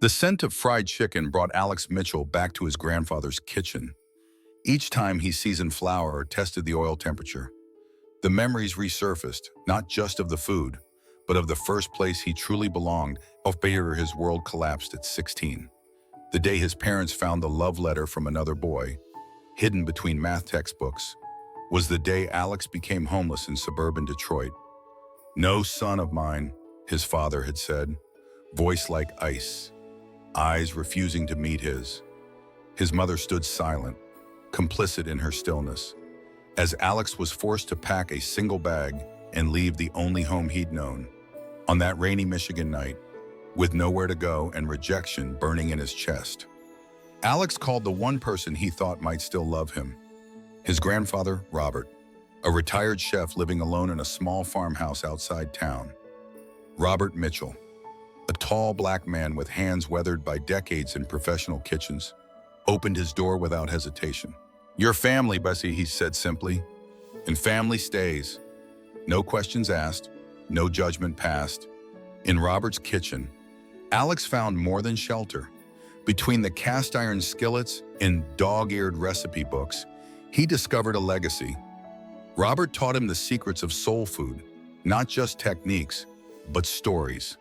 The scent of fried chicken brought Alex Mitchell back to his grandfather's kitchen. Each time he seasoned flour or tested the oil temperature, the memories resurfaced, not just of the food, but of the first place he truly belonged after his world collapsed at 16. The day his parents found the love letter from another boy, hidden between math textbooks, was the day Alex became homeless in suburban Detroit. "No son of mine," his father had said, voice like ice, eyes refusing to meet his. His mother stood silent, complicit in her stillness, as Alex was forced to pack a single bag and leave the only home he'd known. On that rainy Michigan night, with nowhere to go and rejection burning in his chest, Alex called the one person he thought might still love him. His grandfather, Robert, a retired chef living alone in a small farmhouse outside town. Robert Mitchell, a tall black man with hands weathered by decades in professional kitchens, opened his door without hesitation. "Your family, Bessie," he said simply, "and family stays. No questions asked, no judgment passed." In Robert's kitchen, Alex found more than shelter. Between the cast iron skillets and dog-eared recipe books, he discovered a legacy. Robert taught him the secrets of soul food, not just techniques, but stories.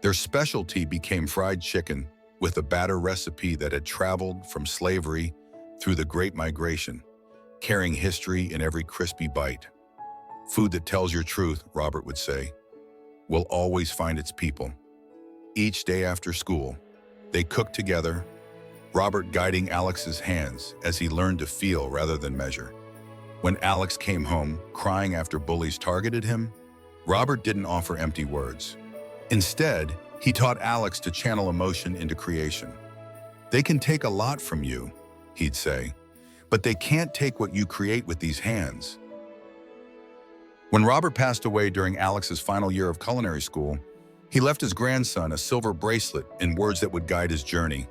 Their specialty became fried chicken, with a batter recipe that had traveled from slavery through the Great Migration, carrying history in every crispy bite. "Food that tells your truth," Robert would say, "will always find its people." Each day after school, they cooked together, Robert guiding Alex's hands as he learned to feel rather than measure. When Alex came home, crying after bullies targeted him, Robert didn't offer empty words. Instead, he taught Alex to channel emotion into creation. "They can take a lot from you," he'd say, "but they can't take what you create with these hands." When Robert passed away during Alex's final year of culinary school, he left his grandson a silver bracelet in words that would guide his journey.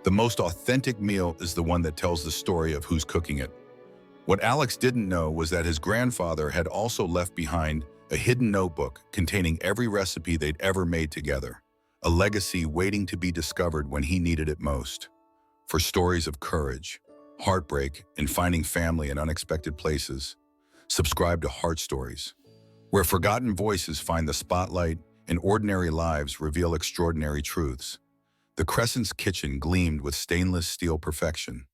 "The most authentic meal is the one that tells the story of who's cooking it." What Alex didn't know was that his grandfather had also left behind a hidden notebook containing every recipe they'd ever made together, a legacy waiting to be discovered when he needed it most. For stories of courage, heartbreak, and finding family in unexpected places, subscribe to Heart Stories, where forgotten voices find the spotlight and ordinary lives reveal extraordinary truths. The Crescent's kitchen gleamed with stainless steel perfection.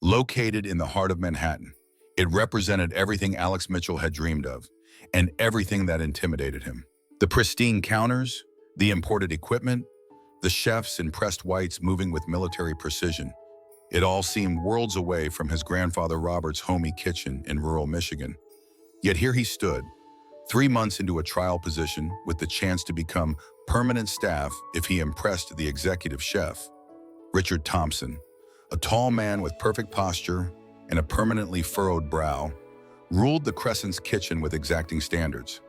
Located in the heart of Manhattan, it represented everything Alex Mitchell had dreamed of, and everything that intimidated him. The pristine counters, the imported equipment, the chefs in pressed whites moving with military precision. It all seemed worlds away from his grandfather Robert's homey kitchen in rural Michigan. Yet here he stood, 3 months into a trial position with the chance to become permanent staff if he impressed the executive chef. Richard Thompson, a tall man with perfect posture and a permanently furrowed brow, ruled the Crescent's kitchen with exacting standards.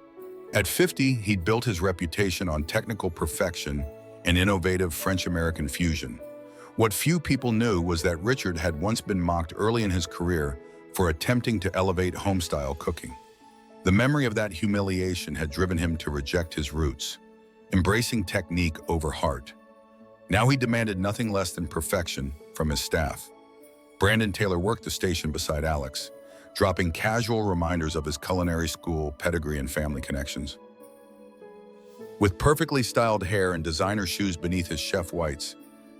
At 50, he'd built his reputation on technical perfection and innovative French-American fusion. What few people knew was that Richard had once been mocked early in his career for attempting to elevate home-style cooking. The memory of that humiliation had driven him to reject his roots, embracing technique over heart. Now he demanded nothing less than perfection from his staff. Brandon Taylor worked the station beside Alex, dropping casual reminders of his culinary school, pedigree, and family connections. With perfectly styled hair and designer shoes beneath his chef whites,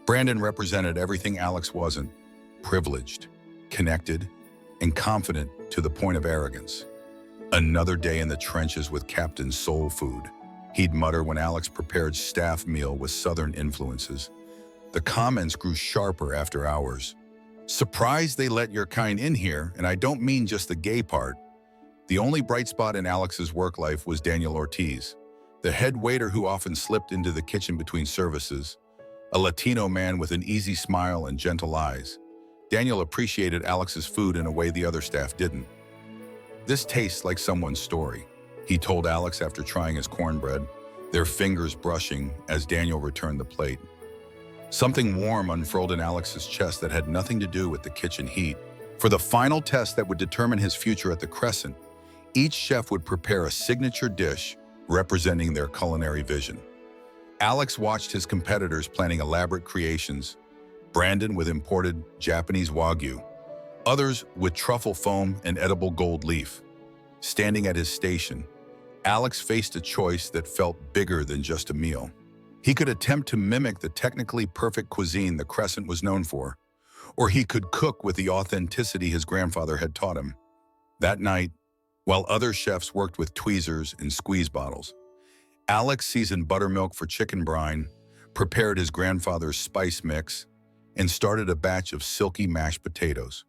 Brandon represented everything Alex wasn't: privileged, connected, and confident to the point of arrogance. "Another day in the trenches with Captain Soul Food," he'd mutter when Alex prepared staff meal with Southern influences. The comments grew sharper after hours. "Surprised they let your kind in here, and I don't mean just the gay part." The only bright spot in Alex's work life was Daniel Ortiz, the head waiter who often slipped into the kitchen between services, a Latino man with an easy smile and gentle eyes. Daniel appreciated Alex's food in a way the other staff didn't. "This tastes like someone's story," he told Alex after trying his cornbread, their fingers brushing as Daniel returned the plate. Something warm unfurled in Alex's chest that had nothing to do with the kitchen heat. For the final test that would determine his future at the Crescent, each chef would prepare a signature dish representing their culinary vision. Alex watched his competitors planning elaborate creations, Brandon with imported Japanese Wagyu, others with truffle foam and edible gold leaf. Standing at his station, Alex faced a choice that felt bigger than just a meal. He could attempt to mimic the technically perfect cuisine the Crescent was known for, or he could cook with the authenticity his grandfather had taught him. That night, while other chefs worked with tweezers and squeeze bottles, Alex seasoned buttermilk for chicken brine, prepared his grandfather's spice mix, and started a batch of silky mashed potatoes.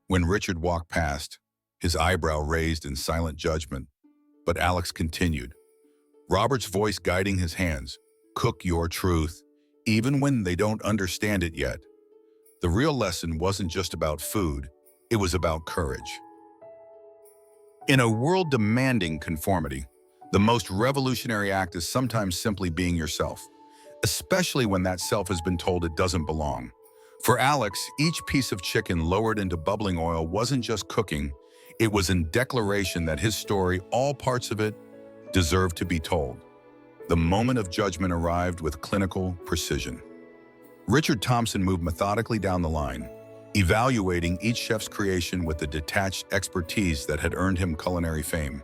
When Richard walked past, his eyebrow raised in silent judgment, but Alex continued, Robert's voice guiding his hands, cook your truth, even when they don't understand it yet. The real lesson wasn't just about food, it was about courage. In a world demanding conformity, the most revolutionary act is sometimes simply being yourself, especially when that self has been told it doesn't belong. For Alex, each piece of chicken lowered into bubbling oil wasn't just cooking, it was a declaration that his story, all parts of it, deserved to be told. The moment of judgment arrived with clinical precision. Richard Thompson moved methodically down the line, evaluating each chef's creation with the detached expertise that had earned him culinary fame.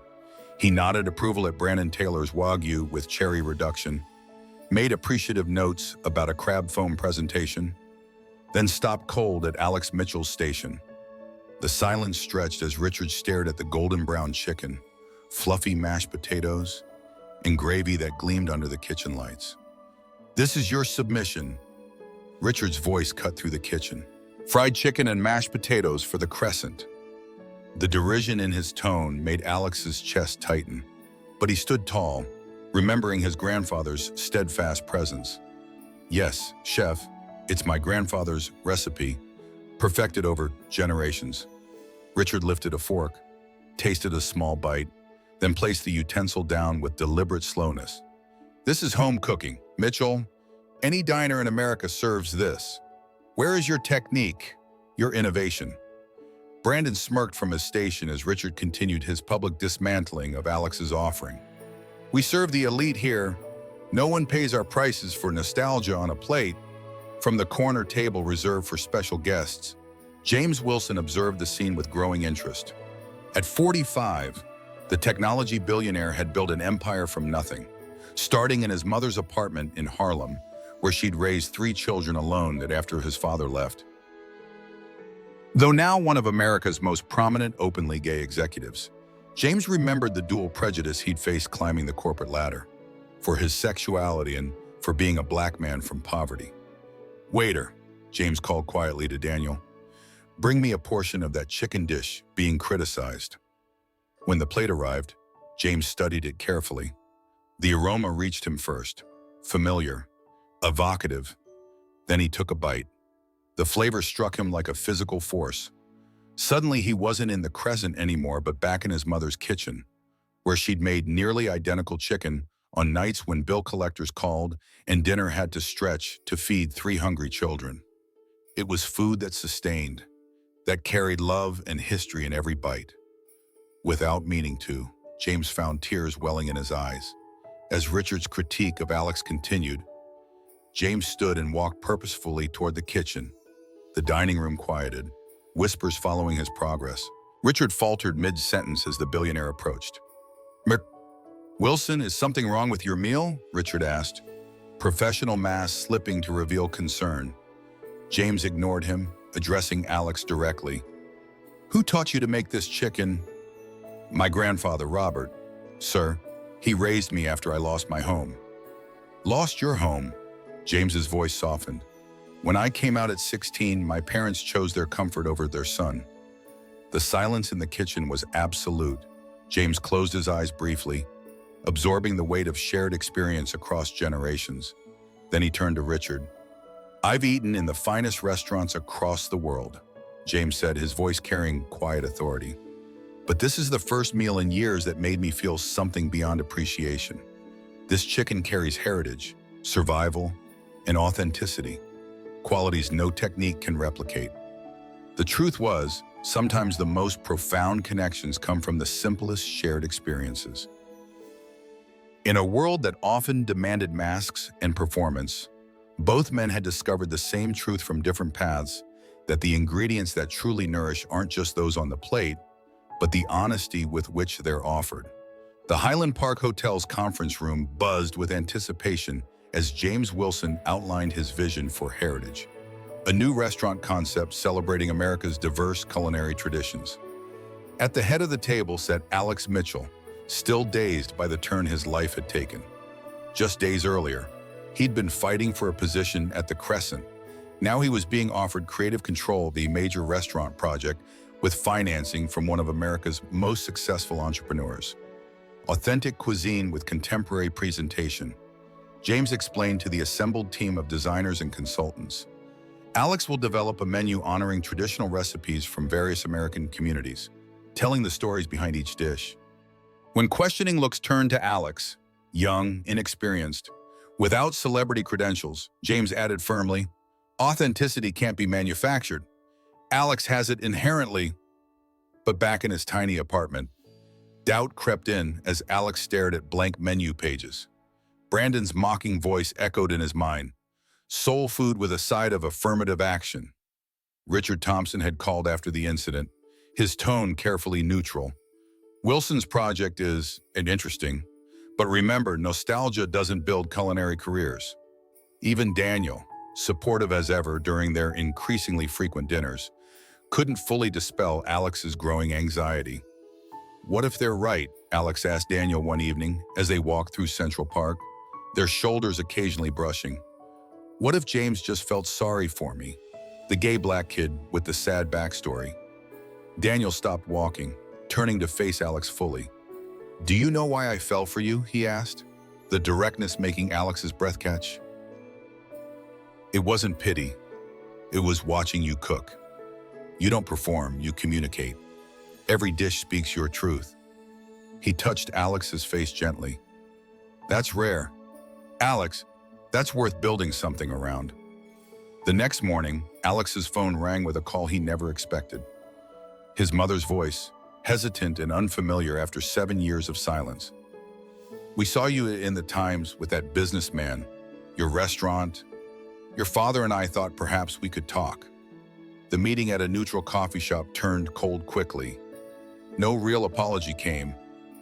He nodded approval at Brandon Taylor's Wagyu with cherry reduction, made appreciative notes about a crab foam presentation, then stopped cold at Alex Mitchell's station. The silence stretched as Richard stared at the golden brown chicken, fluffy mashed potatoes, and gravy that gleamed under the kitchen lights. This is your submission. Richard's voice cut through the kitchen. Fried chicken and mashed potatoes for the Crescent. The derision in his tone made Alex's chest tighten, but he stood tall, remembering his grandfather's steadfast presence. Yes, chef, it's my grandfather's recipe, perfected over generations. Richard lifted a fork, tasted a small bite, then placed the utensil down with deliberate slowness. This is home cooking, Mitchell. Any diner in America serves this. Where is your technique, your innovation? Brandon smirked from his station as Richard continued his public dismantling of Alex's offering. We serve the elite here. No one pays our prices for nostalgia on a plate. From the corner table reserved for special guests, James Wilson observed the scene with growing interest. At 45, the technology billionaire had built an empire from nothing, starting in his mother's apartment in Harlem, where she'd raised 3 children alone after his father left. Though now one of America's most prominent openly gay executives, James remembered the dual prejudice he'd faced climbing the corporate ladder, for his sexuality and for being a black man from poverty. Waiter, James called quietly to Daniel, bring me a portion of that chicken dish being criticized. When the plate arrived, James studied it carefully. The aroma reached him first, familiar, evocative. Then he took a bite. The flavor struck him like a physical force. Suddenly he wasn't in the Crescent anymore, but back in his mother's kitchen, where she'd made nearly identical chicken on nights when bill collectors called and dinner had to stretch to feed 3 hungry children. It was food that sustained, that carried love and history in every bite. Without meaning to, James found tears welling in his eyes. As Richard's critique of Alex continued, James stood and walked purposefully toward the kitchen. The dining room quieted, whispers following his progress. Richard faltered mid-sentence as the billionaire approached. Wilson, is something wrong with your meal? Richard asked, professional mask slipping to reveal concern. James ignored him, addressing Alex directly. Who taught you to make this chicken? My grandfather, Robert. Sir, he raised me after I lost my home. Lost your home? James's voice softened. When I came out at 16, my parents chose their comfort over their son. The silence in the kitchen was absolute. James closed his eyes briefly, absorbing the weight of shared experience across generations. Then he turned to Richard. I've eaten in the finest restaurants across the world, James said, his voice carrying quiet authority. But this is the first meal in years that made me feel something beyond appreciation. This chicken carries heritage, survival, and authenticity, qualities no technique can replicate. The truth was, sometimes the most profound connections come from the simplest shared experiences. In a world that often demanded masks and performance, both men had discovered the same truth from different paths, that the ingredients that truly nourish aren't just those on the plate, but the honesty with which they're offered. The Highland Park Hotel's conference room buzzed with anticipation as James Wilson outlined his vision for Heritage, a new restaurant concept celebrating America's diverse culinary traditions. At the head of the table sat Alex Mitchell, still dazed by the turn his life had taken. Just days earlier, he'd been fighting for a position at the Crescent. Now he was being offered creative control of the major restaurant project with financing from one of America's most successful entrepreneurs. Authentic cuisine with contemporary presentation, James explained to the assembled team of designers and consultants. Alex will develop a menu honoring traditional recipes from various American communities, telling the stories behind each dish. When questioning looks turned to Alex, young, inexperienced, without celebrity credentials, James added firmly, "Authenticity can't be manufactured. Alex has it inherently." But back in his tiny apartment, doubt crept in as Alex stared at blank menu pages. Brandon's mocking voice echoed in his mind, "Soul food with a side of affirmative action." Richard Thompson had called after the incident, his tone carefully neutral. "Wilson's project is interesting, but remember, nostalgia doesn't build culinary careers." Even Daniel, supportive as ever during their increasingly frequent dinners, couldn't fully dispel Alex's growing anxiety. "What if they're right?" Alex asked Daniel one evening as they walked through Central Park, their shoulders occasionally brushing. "What if James just felt sorry for me?" The gay black kid with the sad backstory. Daniel stopped walking, turning to face Alex fully. "Do you know why I fell for you?" he asked, the directness making Alex's breath catch. "It wasn't pity. It was watching you cook. You don't perform, you communicate. Every dish speaks your truth." He touched Alex's face gently. "That's rare. Alex, that's worth building something around." The next morning, Alex's phone rang with a call he never expected. His mother's voice, hesitant and unfamiliar after 7 years of silence. "We saw you in the Times with that businessman, your restaurant. Your father and I thought perhaps we could talk." The meeting at a neutral coffee shop turned cold quickly. No real apology came,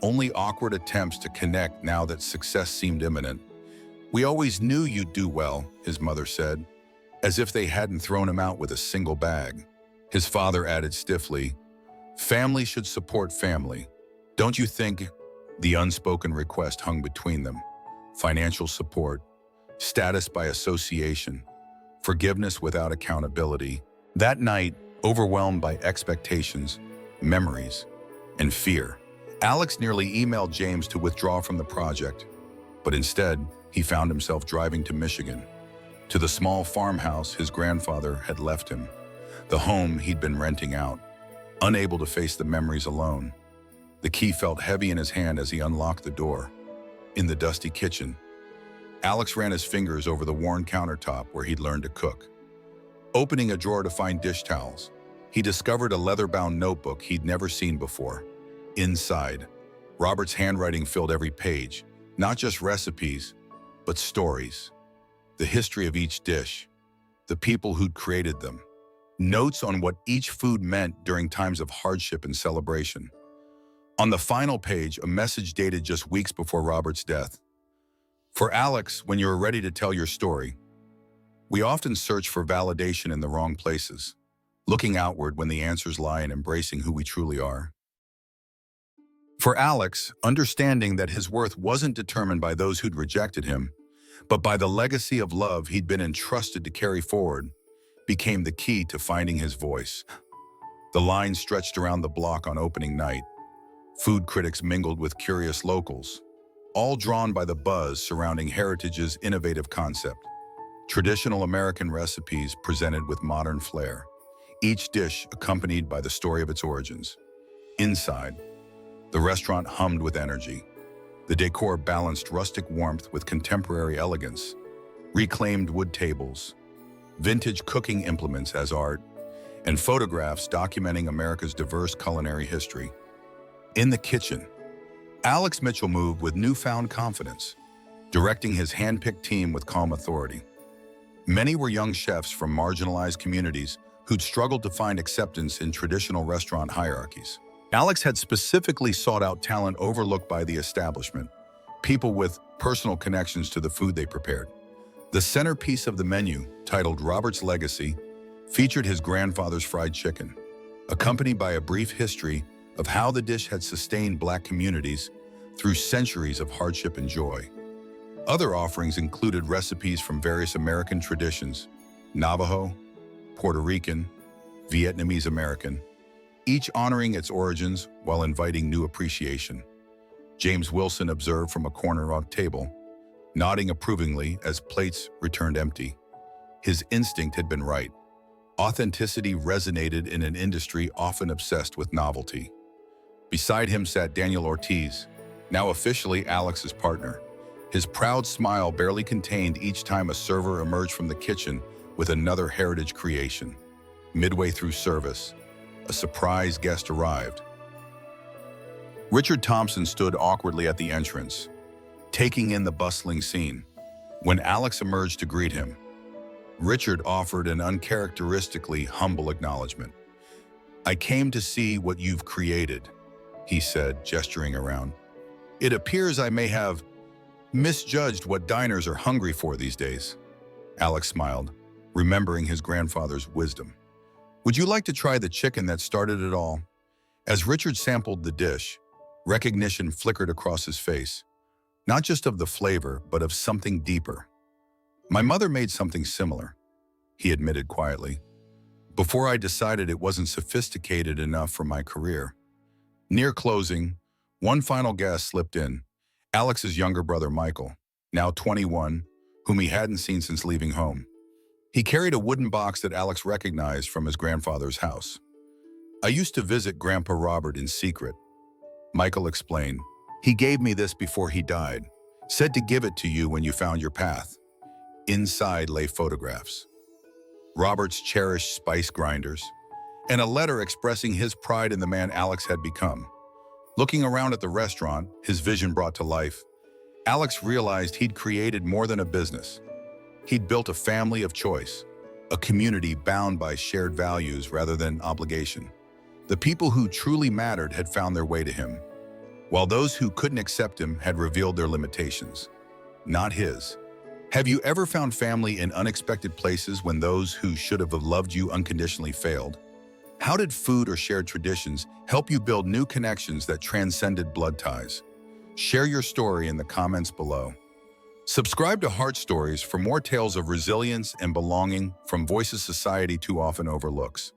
only awkward attempts to connect now that success seemed imminent. "We always knew you'd do well," his mother said, as if they hadn't thrown him out with a single bag. His father added stiffly, "Family should support family. Don't you think?" The unspoken request hung between them. Financial support, status by association, forgiveness without accountability. That night, overwhelmed by expectations, memories, and fear, Alex nearly emailed James to withdraw from the project, but instead, he found himself driving to Michigan, to the small farmhouse his grandfather had left him, the home he'd been renting out. Unable to face the memories alone, the key felt heavy in his hand as he unlocked the door. In the dusty kitchen, Alex ran his fingers over the worn countertop where he'd learned to cook. Opening a drawer to find dish towels, he discovered a leather-bound notebook he'd never seen before. Inside, Robert's handwriting filled every page, not just recipes, but stories. The history of each dish, the people who'd created them, notes on what each food meant during times of hardship and celebration. On the final page, a message dated just weeks before Robert's death. "For Alex, when you're ready to tell your story." We often search for validation in the wrong places, looking outward when the answers lie in embracing who we truly are. For Alex, understanding that his worth wasn't determined by those who'd rejected him, but by the legacy of love he'd been entrusted to carry forward, became the key to finding his voice. The line stretched around the block on opening night. Food critics mingled with curious locals, all drawn by the buzz surrounding Heritage's innovative concept. Traditional American recipes presented with modern flair, each dish accompanied by the story of its origins. Inside, the restaurant hummed with energy. The decor balanced rustic warmth with contemporary elegance, reclaimed wood tables, vintage cooking implements as art, and photographs documenting America's diverse culinary history. In the kitchen, Alex Mitchell moved with newfound confidence, directing his hand-picked team with calm authority. Many were young chefs from marginalized communities who'd struggled to find acceptance in traditional restaurant hierarchies. Alex had specifically sought out talent overlooked by the establishment, people with personal connections to the food they prepared. The centerpiece of the menu, titled Robert's Legacy, featured his grandfather's fried chicken, accompanied by a brief history of how the dish had sustained Black communities through centuries of hardship and joy. Other offerings included recipes from various American traditions, Navajo, Puerto Rican, Vietnamese American, each honoring its origins while inviting new appreciation. James Wilson observed from a corner of the table, nodding approvingly as plates returned empty. His instinct had been right. Authenticity resonated in an industry often obsessed with novelty. Beside him sat Daniel Ortiz, now officially Alex's partner. His proud smile barely contained each time a server emerged from the kitchen with another heritage creation. Midway through service, a surprise guest arrived. Richard Thompson stood awkwardly at the entrance, taking in the bustling scene. When Alex emerged to greet him, Richard offered an uncharacteristically humble acknowledgement. "I came to see what you've created," he said, gesturing around. "It appears I may have misjudged what diners are hungry for these days." Alex smiled, remembering his grandfather's wisdom. "Would you like to try the chicken that started it all?" As Richard sampled the dish, recognition flickered across his face, not just of the flavor, but of something deeper. "My mother made something similar," he admitted quietly, "before I decided it wasn't sophisticated enough for my career." Near closing, one final guest slipped in, Alex's younger brother Michael, now 21, whom he hadn't seen since leaving home. He carried a wooden box that Alex recognized from his grandfather's house. "I used to visit Grandpa Robert in secret," Michael explained. "He gave me this before he died, said to give it to you when you found your path." Inside lay photographs, Robert's cherished spice grinders, and a letter expressing his pride in the man Alex had become. Looking around at the restaurant, his vision brought to life, Alex realized he'd created more than a business. He'd built a family of choice, a community bound by shared values rather than obligation. The people who truly mattered had found their way to him, while those who couldn't accept him had revealed their limitations, not his. Have you ever found family in unexpected places when those who should have loved you unconditionally failed? How did food or shared traditions help you build new connections that transcended blood ties? Share your story in the comments below. Subscribe to Heart Stories for more tales of resilience and belonging from voices society too often overlooks.